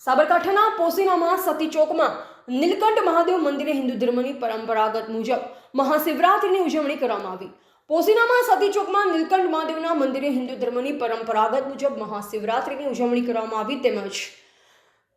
સાબરકાંઠાના પોશીનામાં સતી ચોકમાં નીલકંઠ મહાદેવ મંદિરે હિન્દુ ધર્મની પરંપરાગત મુજબ મહાશિવરાત્રિની ઉજવણી કરવામાં આવી। પોશીનામાં સતી ચોકમાં નીલકંઠ મહાદેવના મંદિરે હિન્દુ ધર્મની પરંપરાગત મુજબ મહાશિવરાત્રિની ઉજવણી કરવામાં આવી। તેમજ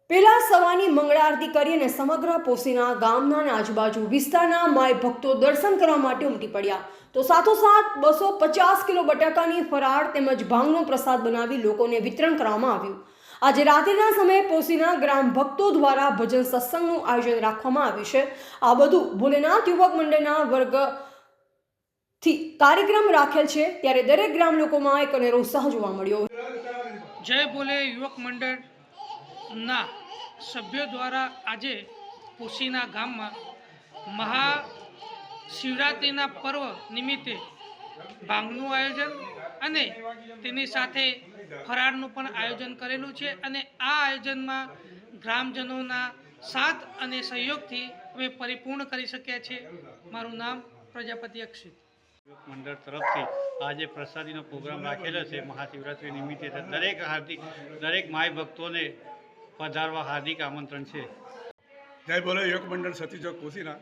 પહેલા સવારની મંગળા આરતી કરી અને સમગ્ર પોશીના ગામના અને આજુબાજુ વિસ્તારના માય ભક્તો દર્શન કરવા માટે ઉમટી પડ્યા। તો સાથોસાથ 250 કિલો બટાકાની ફરાળ તેમજ ભાંગનો પ્રસાદ બનાવી લોકોને વિતરણ કરવામાં આવ્યું। આજે રાત્રિના સમયે પોશીના ગ્રામ ભક્તો દ્વારા ભજન સત્સંગનું આયોજન રાખવામાં આવ્યું છે। આ બધું ભોલેનાથ યુવક મંડળના વર્ગથી કાર્યક્રમ રાખેલ છે, ત્યારે દરેક ગ્રામ લોકોમાં એક અનેરો ઉત્સાહ જોવા મળ્યો। જય ભોલે યુવક મંડળના સભ્યો દ્વારા આજે પોશીના ગામમાં મહાશિવરાત્રિના પર્વ નિમિત્તે ભાંગનું આયોજન અને તેની સાથે ફરાળનું પણ આયોજન કરેલું છે અને આ આયોજનમાં ગ્રામજનોના સાથ અને સહયોગથી અમે પરિપૂર્ણ કરી શક્યા છીએ। મારું નામ પ્રજાપતિ અક્ષિત। યુવક મંડળ તરફથી આજે પ્રસાદીનો પ્રોગ્રામ રાખેલો છે મહાશિવરાત્રિ નિમિત્તે। દરેક માય ભક્તોને પધારવા હાર્દિક આમંત્રણ છે। જય બોલે યુવક મંડળ સતી ચોક પોશીના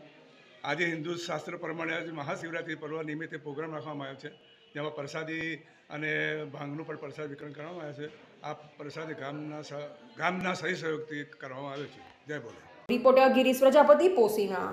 આજે હિન્દુ શાસ્ત્ર પ્રમાણે આજે મહાશિવરાત્રિ પર્વ નિમિત્તે પ્રોગ્રામ રાખવામાં આવ્યો છે, જેમાં પ્રસાદી અને ભાંગનું પણ પ્રસાદ વિતરણ કરવામાં આવ્યું છે। આ પ્રસાદી ગામના સહી સહયોગથી કરવામાં આવ્યો છે। જય બોલે। રિપોર્ટર ગિરીશ પ્રજાપતિ, પોશીના।